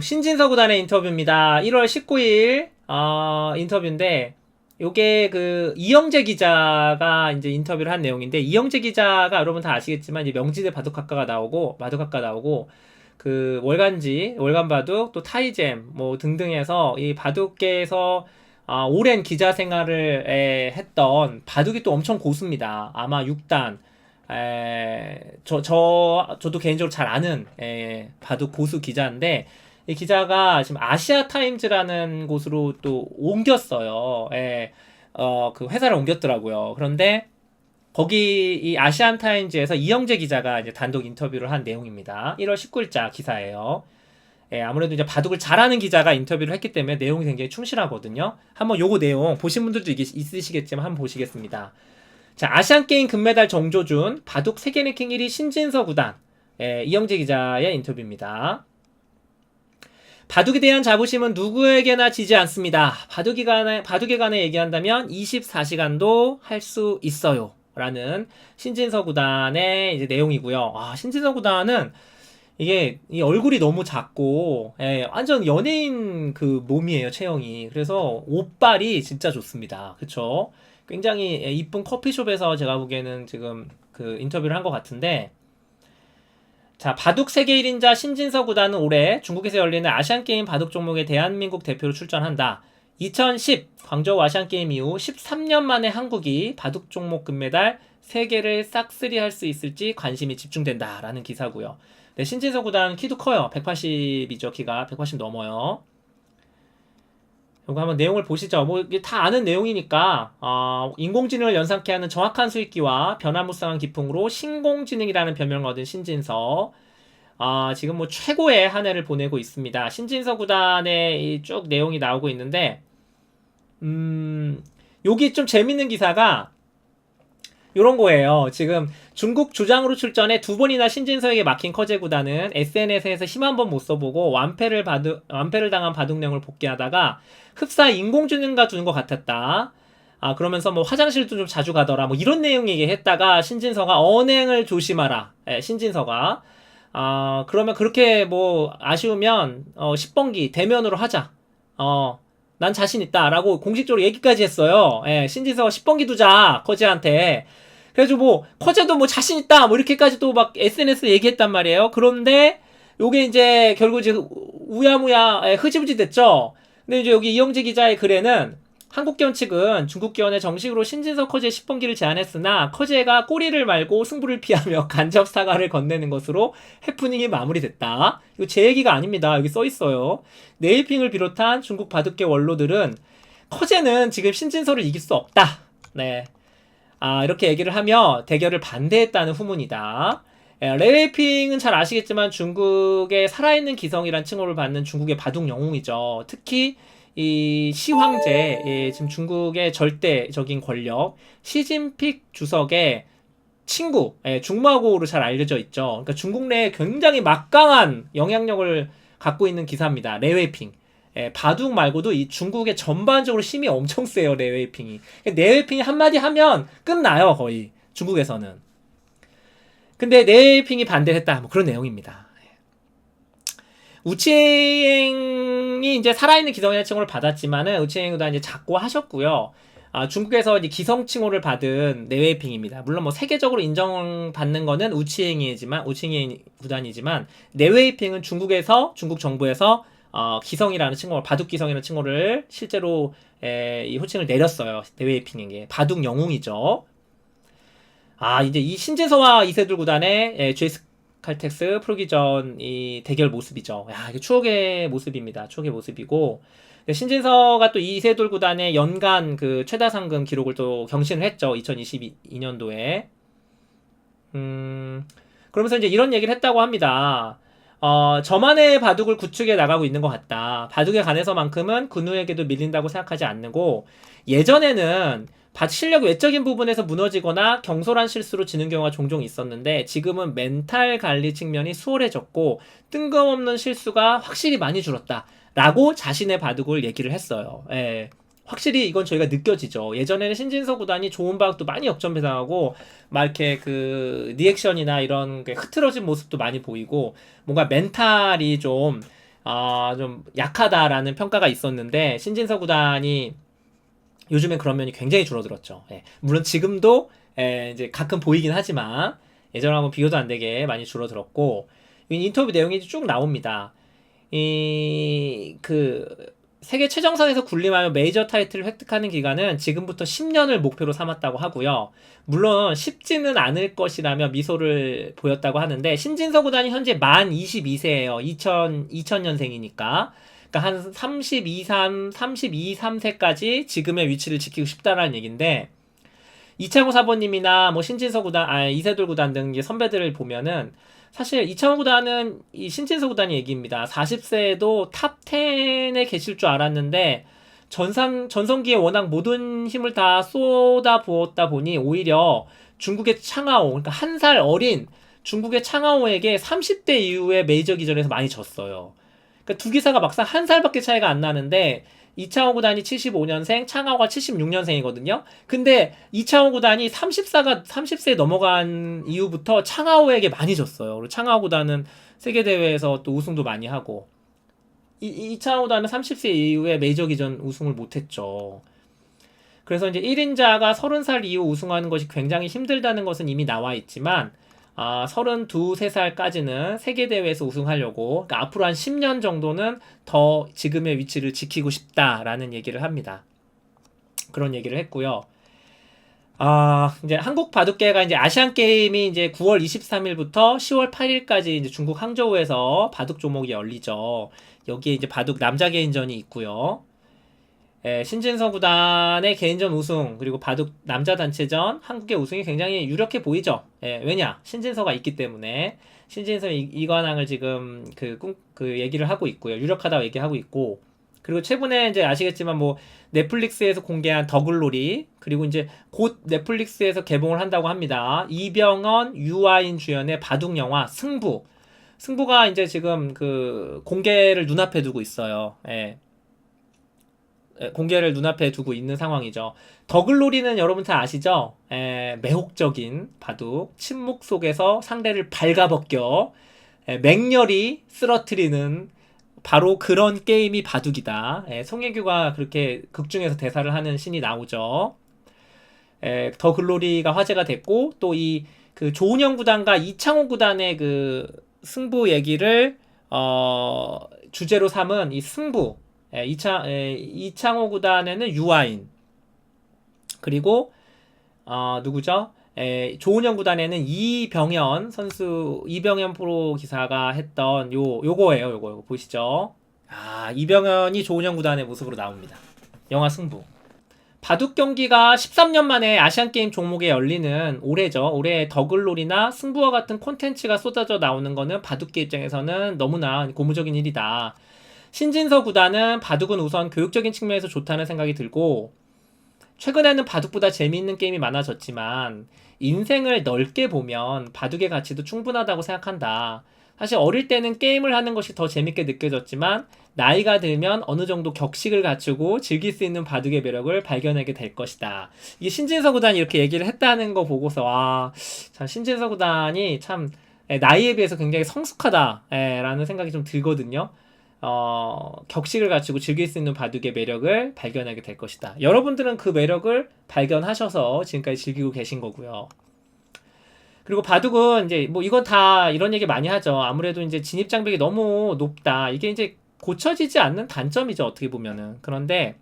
신진서 구단의 인터뷰입니다. 1월 19일 인터뷰인데 요게 그 이영재 기자가 이제 인터뷰를 한 내용인데, 이영재 기자가 여러분 다 아시겠지만 이제 명지대 바둑학과가 나오고 마둑학과 나오고 그 월간 바둑 또 타이잼 뭐 등등해서 이 바둑계에서 오랜 기자 생활을 했던 바둑이 또 엄청 고수입니다. 아마 6단 저도 개인적으로 잘 아는 바둑 고수 기자인데, 이 기자가 지금 아시아 타임즈라는 곳으로 또 옮겼어요. 그 회사를 옮겼더라고요. 그런데 거기 이 아시안 타임즈에서 이영재 기자가 이제 단독 인터뷰를 한 내용입니다. 1월 19일자 기사예요. 아무래도 이제 바둑을 잘하는 기자가 인터뷰를 했기 때문에 내용이 굉장히 충실하거든요. 한번 요거 내용 보신 분들도 있으시겠지만 한번 보시겠습니다. 자, 아시안게임 금메달 정조준, 바둑 세계랭킹 1위 신진서 구단, 이영재 기자의 인터뷰입니다. 바둑에 대한 자부심은 누구에게나 지지 않습니다. 바둑에 관해 얘기한다면 24시간도 할 수 있어요. 라는 신진서 구단의 이제 내용이고요. 신진서 구단은 이게 이 얼굴이 너무 작고 완전 연예인 그 몸이에요, 체형이. 그래서 옷발이 진짜 좋습니다. 그쵸? 굉장히 이쁜 커피숍에서 제가 보기에는 지금 그 인터뷰를 한 것 같은데, 자, 바둑 세계 1인자 신진서 구단은 올해 중국에서 열리는 아시안게임 바둑 종목에 대한민국 대표로 출전한다. 2010 광저우 아시안게임 이후 13년 만에 한국이 바둑 종목 금메달 3개를 싹쓸이 할 수 있을지 관심이 집중된다 라는 기사고요. 네, 신진서 구단 키도 커요. 180이죠. 키가 180 넘어요. 이거 한번 내용을 보시죠. 뭐 이게 다 아는 내용이니까 인공지능을 연상케 하는 정확한 수익기와 변화무쌍한 기풍으로 신공지능이라는 별명을 얻은 신진서, 지금 뭐 최고의 한 해를 보내고 있습니다. 신진서 구단의 이 쭉 내용이 나오고 있는데, 여기 좀 재밌는 기사가 요런 거예요. 지금 중국 주장으로 출전해 2번이나 신진서에게 막힌 커제 구단은 SNS에서 힘 한 번 못 써보고 완패를 당한 바둑령을 복귀하다가 흡사 인공지능과 두는 것 같았다. 그러면서 뭐 화장실도 좀 자주 가더라. 뭐 이런 내용 얘기했다가 신진서가 언행을 조심하라. 신진서가. 그러면 그렇게 뭐 아쉬우면 10번기 대면으로 하자. 난 자신 있다. 라고 공식적으로 얘기까지 했어요. 신진서가 10번기 두자. 커제한테. 그래가지고 뭐 커제도 뭐 자신 있다 뭐 이렇게까지 또 막 SNS에 얘기했단 말이에요. 그런데 요게 이제 결국 이제 우야무야 흐지부지 됐죠. 근데 이제 여기 이영재 기자의 글에는 한국기원 측은 중국기원에 정식으로 신진서 커제 10번기를 제안했으나 커제가 꼬리를 말고 승부를 피하며 간접 사과를 건네는 것으로 해프닝이 마무리됐다. 이거 제 얘기가 아닙니다. 여기 써있어요. 네이핑을 비롯한 중국 바둑계 원로들은 커제는 지금 신진서를 이길 수 없다. 네. 이렇게 얘기를 하며 대결을 반대했다는 후문이다. 레이핑은 잘 아시겠지만 중국의 살아있는 기성이란 칭호를 받는 중국의 바둑 영웅이죠. 특히 이 시황제, 지금 중국의 절대적인 권력 시진핑 주석의 친구, 중마고로 잘 알려져 있죠. 그러니까 중국 내에 굉장히 막강한 영향력을 갖고 있는 기사입니다. 레이핑. 바둑 말고도 이 중국의 전반적으로 힘이 엄청 세요. 레이핑이 한마디 하면 끝나요, 거의 중국에서는. 근데 레이핑이 반대를 했다, 뭐 그런 내용입니다. 우치행이 이제 살아있는 기성의 칭호를 받았지만은 우치행보다 이제 작고 하셨고요. 중국에서 이제 기성 칭호를 받은 네웨이핑입니다. 물론 뭐 세계적으로 인정받는 거는 우치행 구단이지만 네웨이핑은 중국 정부에서 기성이라는 칭호, 바둑 기성이라는 칭호를 실제로 이 호칭을 내렸어요. 네웨이핑에게. 바둑 영웅이죠. 이제 이 신진서와 이세돌 구단의 제이스 칼텍스 프로기전 이 대결 모습이죠. 이게 추억의 모습입니다. 추억의 모습이고, 신진서가 또 이세돌 구단의 연간 그 최다 상금 기록을 또 경신을 했죠. 2022년도에. 그러면서 이제 이런 얘기를 했다고 합니다. 저만의 바둑을 구축해 나가고 있는 것 같다. 바둑에 관해서만큼은 그 누에게도 밀린다고 생각하지 않고, 예전에는 실력 외적인 부분에서 무너지거나 경솔한 실수로 지는 경우가 종종 있었는데, 지금은 멘탈 관리 측면이 수월해졌고 뜬금없는 실수가 확실히 많이 줄었다 라고 자신의 바둑을 얘기를 했어요. 확실히 이건 저희가 느껴지죠. 예전에는 신진서 구단이 좋은 바둑도 많이 역전배당하고 막 이렇게 그 리액션이나 이런 게 흐트러진 모습도 많이 보이고, 뭔가 멘탈이 좀 좀 약하다라는 평가가 있었는데 신진서 구단이 요즘엔 그런 면이 굉장히 줄어들었죠. 예. 물론 지금도 이제 가끔 보이긴 하지만 예전하고 비교도 안 되게 많이 줄어들었고 인터뷰 내용이 쭉 나옵니다. 그 세계 최정상에서 군림하며 메이저 타이틀을 획득하는 기간은 지금부터 10년을 목표로 삼았다고 하고요. 물론 쉽지는 않을 것이라며 미소를 보였다고 하는데 신진서 구단이 현재 만 22세예요. 2000년생이니까. 그러니까 한 32, 3세까지 지금의 위치를 지키고 싶다라는 얘기인데 이창호 사모님이나 뭐 신진서 구단, 이세돌 구단 등 선배들을 보면은 사실 이창호 구단은 이 신진서 구단이 얘기입니다. 40세에도 탑 10에 계실 줄 알았는데 전성기에 워낙 모든 힘을 다 쏟아 부었다 보니 오히려 중국의 창하오, 그러니까 한 살 어린 중국의 창하오에게 30대 이후에 메이저 기전에서 많이 졌어요. 그러니까 두 기사가 막상 한 살밖에 차이가 안 나는데 이창호 구단이 75년생, 창하오가 76년생이거든요. 근데 이창호 구단이 30세 넘어간 이후부터 창하오에게 많이 졌어요. 그리고 창하오 구단은 세계대회에서 또 우승도 많이 하고 이창호 구단은 30세 이후에 메이저 기전 우승을 못했죠. 그래서 이제 1인자가 30살 이후 우승하는 것이 굉장히 힘들다는 것은 이미 나와 있지만 32, 3살까지는 세계대회에서 우승하려고 그러니까 앞으로 한 10년 정도는 더 지금의 위치를 지키고 싶다라는 얘기를 합니다. 그런 얘기를 했고요. 이제 한국 바둑계가 이제 아시안 게임이 이제 9월 23일부터 10월 8일까지 이제 중국 항저우에서 바둑 조목이 열리죠. 여기에 이제 바둑 남자 개인전이 있고요. 신진서 구단의 개인전 우승 그리고 바둑 남자 단체전 한국의 우승이 굉장히 유력해 보이죠. 왜냐 신진서가 있기 때문에 신진서 이관왕을 지금 그 얘기를 하고 있고요. 유력하다고 얘기하고 있고 그리고 최근에 이제 아시겠지만 뭐 넷플릭스에서 공개한 더글로리 그리고 이제 곧 넷플릭스에서 개봉을 한다고 합니다. 이병헌, 유아인 주연의 바둑 영화 승부가 이제 지금 그 공개를 눈앞에 두고 있어요. 공개를 눈앞에 두고 있는 상황이죠. 더글로리는 여러분 다 아시죠? 매혹적인 바둑, 침묵 속에서 상대를 발가벗겨 맹렬히 쓰러뜨리는 바로 그런 게임이 바둑이다. 송혜교가 그렇게 극중에서 대사를 하는 신이 나오죠. 더글로리가 화제가 됐고 또 이 그 조은영 구단과 이창호 구단의 그 승부 얘기를 주제로 삼은 이 승부 이창호 구단에는 유아인 그리고 누구죠? 조은영 구단에는 이병현 프로 기사가 했던 요거예요. 요거 보시죠. 이병현이 조은영 구단의 모습으로 나옵니다. 영화 승부. 바둑 경기가 13년 만에 아시안게임 종목에 열리는 올해죠. 올해 더글로리나 승부와 같은 콘텐츠가 쏟아져 나오는 거는 바둑계 입장에서는 너무나 고무적인 일이다. 신진서 구단은 바둑은 우선 교육적인 측면에서 좋다는 생각이 들고 최근에는 바둑보다 재미있는 게임이 많아졌지만 인생을 넓게 보면 바둑의 가치도 충분하다고 생각한다. 사실 어릴 때는 게임을 하는 것이 더 재밌게 느껴졌지만 나이가 들면 어느 정도 격식을 갖추고 즐길 수 있는 바둑의 매력을 발견하게 될 것이다. 이게 신진서 구단이 이렇게 얘기를 했다는 거 보고서 참 신진서 구단이 참 나이에 비해서 굉장히 성숙하다라는 생각이 좀 들거든요. 격식을 갖추고 즐길 수 있는 바둑의 매력을 발견하게 될 것이다. 여러분들은 그 매력을 발견하셔서 지금까지 즐기고 계신 거고요. 그리고 바둑은 이제 뭐 이건 다 이런 얘기 많이 하죠. 아무래도 이제 진입 장벽이 너무 높다. 이게 이제 고쳐지지 않는 단점이죠. 어떻게 보면은. 그런데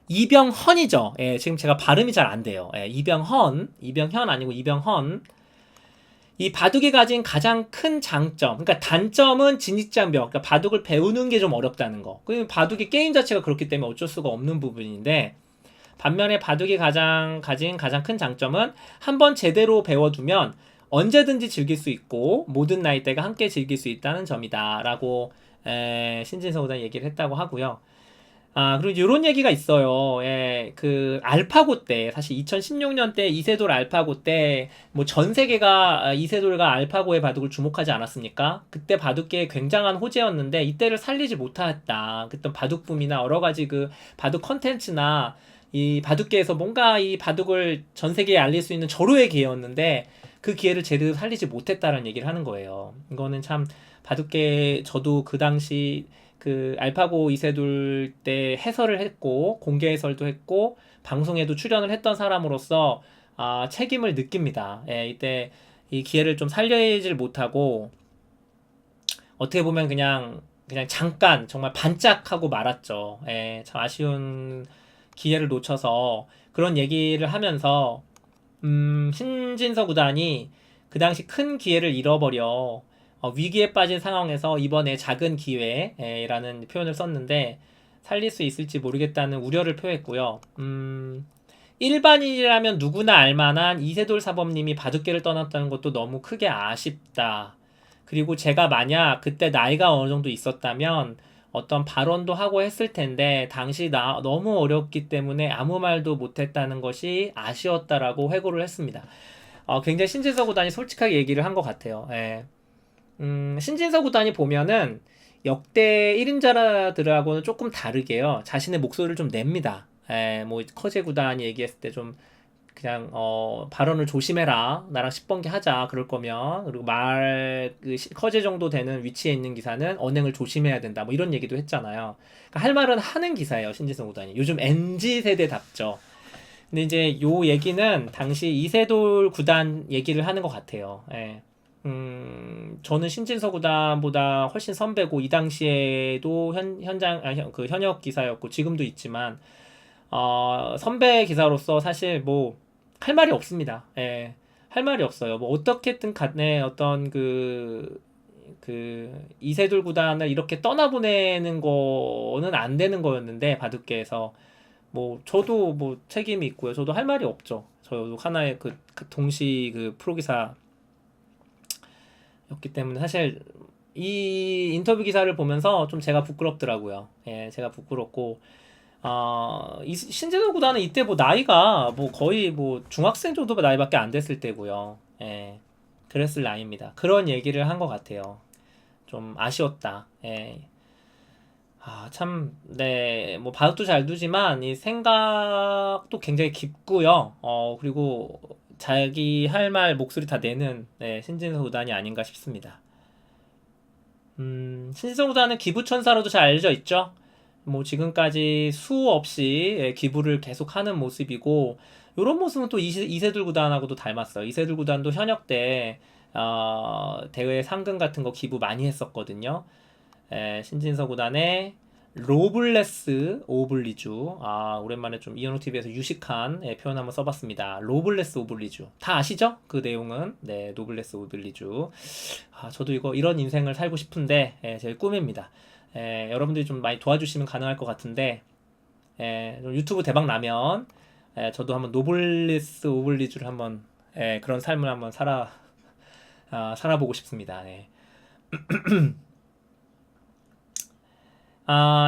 이병헌이죠. 지금 제가 발음이 잘 안 돼요. 이병현 아니고 이병헌. 이 바둑이 가진 가장 큰 장점, 그러니까 단점은 진입장벽, 그러니까 바둑을 배우는 게 좀 어렵다는 거. 그 바둑의 게임 자체가 그렇기 때문에 어쩔 수가 없는 부분인데, 반면에 바둑이 가진 가장 큰 장점은 한번 제대로 배워두면 언제든지 즐길 수 있고 모든 나이대가 함께 즐길 수 있다는 점이다라고 신진서 구단이 얘기를 했다고 하고요. 그리고 이런 얘기가 있어요. 그 알파고 때 사실 2016년 때 이세돌 알파고 때 뭐 전 세계가 이세돌과 알파고의 바둑을 주목하지 않았습니까? 그때 바둑계에 굉장한 호재였는데 이때를 살리지 못했다. 그때 바둑붐이나 여러 가지 그 바둑 컨텐츠나 이 바둑계에서 뭔가 이 바둑을 전 세계에 알릴 수 있는 절호의 기회였는데 그 기회를 제대로 살리지 못했다는 얘기를 하는 거예요. 이거는 참 바둑계 저도 그 당시 그 알파고 이세돌 때 해설을 했고 공개 해설도 했고 방송에도 출연을 했던 사람으로서 책임을 느낍니다. 예, 이때 이 기회를 좀 살려야지 못하고 어떻게 보면 그냥 잠깐 정말 반짝하고 말았죠. 예, 참 아쉬운 기회를 놓쳐서 그런 얘기를 하면서 신진서 구단이 그 당시 큰 기회를 잃어버려 위기에 빠진 상황에서 이번에 작은 기회라는 표현을 썼는데 살릴 수 있을지 모르겠다는 우려를 표했고요. 일반인이라면 누구나 알만한 이세돌 사범님이 바둑계를 떠났다는 것도 너무 크게 아쉽다. 그리고 제가 만약 그때 나이가 어느 정도 있었다면 어떤 발언도 하고 했을 텐데 당시 나 너무 어렸기 때문에 아무 말도 못했다는 것이 아쉬웠다라고 회고를 했습니다. 굉장히 신진서 구단이 솔직하게 얘기를 한 것 같아요. 예. 신진서 구단이 보면은 역대 1인자들하고는 조금 다르게요. 자신의 목소리를 좀 냅니다. 예, 뭐 커제 구단이 얘기했을 때 좀 그냥 발언을 조심해라. 나랑 10번기 하자. 그럴 거면 그리고 커제 정도 되는 위치에 있는 기사는 언행을 조심해야 된다. 뭐 이런 얘기도 했잖아요. 그러니까 할 말은 하는 기사예요. 신진서 구단이. 요즘 MZ 세대답죠. 근데 이제 요 얘기는 당시 이세돌 구단 얘기를 하는 것 같아요. 예. 저는 신진서 구단보다 훨씬 선배고 이 당시에도 그 현역 기사였고 지금도 있지만 선배 기사로서 사실 뭐 할 말이 없습니다. 예. 할 말이 없어요. 뭐 어떻게든 간에 어떤 이세돌 구단을 이렇게 떠나보내는 거는 안 되는 거였는데 바둑계에서 뭐 저도 뭐 책임이 있고요. 저도 할 말이 없죠. 저도 하나의 그 동시 그 프로기사였기 때문에 사실 이 인터뷰 기사를 보면서 좀 제가 부끄럽더라고요. 예, 제가 부끄럽고 이 신재동 구단은 이때 뭐 나이가 뭐 거의 뭐 중학생 정도 나이밖에 안 됐을 때고요. 예, 그랬을 나이입니다. 그런 얘기를 한 것 같아요. 좀 아쉬웠다. 예. 참, 네, 뭐, 바둑도 잘 두지만, 이 생각도 굉장히 깊고요. 그리고 자기 할 말 목소리 다 내는, 네, 신진서 구단이 아닌가 싶습니다. 신진서 구단은 기부천사로도 잘 알려져 있죠. 뭐, 지금까지 수없이 기부를 계속하는 모습이고, 요런 모습은 또 이세돌 구단하고도 닮았어요. 이세돌 구단도 현역 때, 대회 상금 같은 거 기부 많이 했었거든요. 신진서 구단의 로블레스 오블리주. 오랜만에 좀 이현우 TV에서 유식한 표현 한번 써봤습니다. 로블레스 오블리주 다 아시죠? 그 내용은. 네, 로블레스 오블리주. 저도 이런 인생을 살고 싶은데 제 꿈입니다. 여러분들이 좀 많이 도와주시면 가능할 것 같은데 유튜브 대박 나면 저도 한번 노블레스 오블리주를 한번 그런 삶을 한번 살아보고 싶습니다. 네.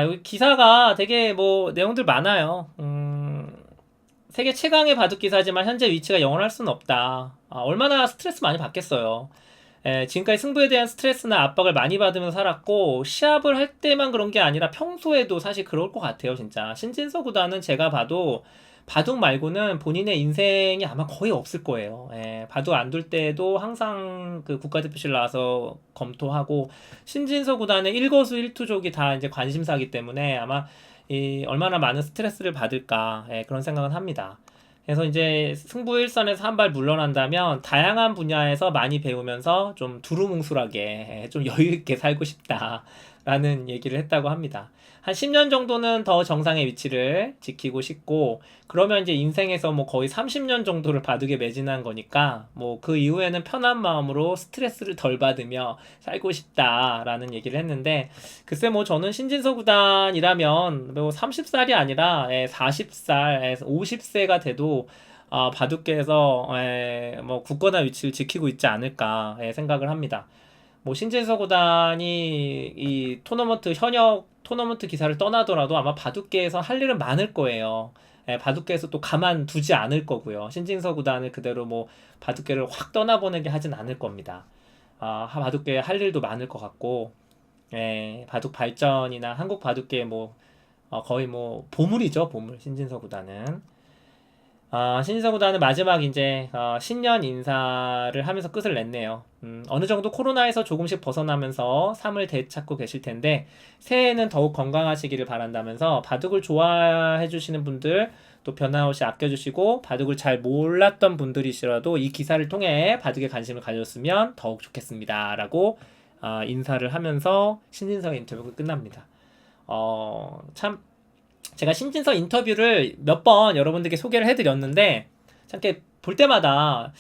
여기 기사가 되게 뭐 내용들 많아요. 세계 최강의 바둑 기사지만 현재 위치가 영원할 수는 없다. 얼마나 스트레스 많이 받겠어요. 지금까지 승부에 대한 스트레스나 압박을 많이 받으면서 살았고 시합을 할 때만 그런 게 아니라 평소에도 사실 그럴 것 같아요, 진짜. 신진서 구단은 제가 봐도 바둑 말고는 본인의 인생이 아마 거의 없을 거예요. 바둑 안 둘 때도 항상 그 국가대표실 나와서 검토하고 신진서 구단의 일거수일투족이 다 이제 관심사기 때문에 아마 얼마나 많은 스트레스를 받을까 그런 생각은 합니다. 그래서 이제 승부 일선에서 한 발 물러난다면 다양한 분야에서 많이 배우면서 좀 두루뭉술하게 좀 여유 있게 살고 싶다라는 얘기를 했다고 합니다. 한 10년 정도는 더 정상의 위치를 지키고 싶고 그러면 이제 인생에서 뭐 거의 30년 정도를 바둑에 매진한 거니까 뭐 그 이후에는 편한 마음으로 스트레스를 덜 받으며 살고 싶다라는 얘기를 했는데 글쎄 뭐 저는 신진서 구단이라면 뭐 30살이 아니라 40살, 50세가 돼도 바둑계에서 뭐 굳건한 위치를 지키고 있지 않을까 생각을 합니다. 뭐 신진서 구단이 이 현역 토너먼트 기사를 떠나더라도 아마 바둑계에서 할 일은 많을 거예요. 바둑계에서 또 가만두지 않을 거고요. 신진서 구단을 그대로 뭐 바둑계를 확 떠나보내게 하진 않을 겁니다. 바둑계에 할 일도 많을 것 같고, 바둑 발전이나 한국 바둑계 뭐 거의 뭐 보물이죠, 보물. 신진서 구단은. 신진서 구단은 마지막 이제 신년 인사를 하면서 끝을 냈네요. 어느 정도 코로나에서 조금씩 벗어나면서 삶을 되찾고 계실 텐데 새해에는 더욱 건강하시기를 바란다면서 바둑을 좋아해 주시는 분들 또 변함없이 아껴주시고 바둑을 잘 몰랐던 분들이시라도 이 기사를 통해 바둑에 관심을 가졌으면 더욱 좋겠습니다라고 인사를 하면서 신진서의 인터뷰가 끝납니다. 참 제가 신진서 인터뷰를 몇 번 여러분들께 소개를 해드렸는데 참 이렇게 볼 때마다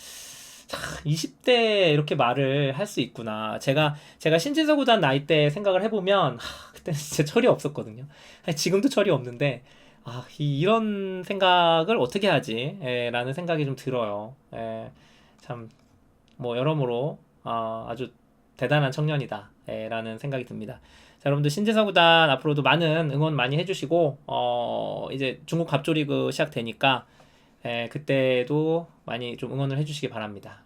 20대 이렇게 말을 할 수 있구나. 제가 신진서 구단 나이 때 생각을 해보면 그때는 진짜 철이 없었거든요. 지금도 철이 없는데 이런 생각을 어떻게 하지? 라는 생각이 좀 들어요. 참 뭐 여러모로 아주 대단한 청년이다. 라는 생각이 듭니다. 자, 여러분들 신진서 구단 앞으로도 많은 응원 많이 해주시고 이제 중국 갑조리그 시작되니까 그때도 많이 좀 응원을 해주시기 바랍니다.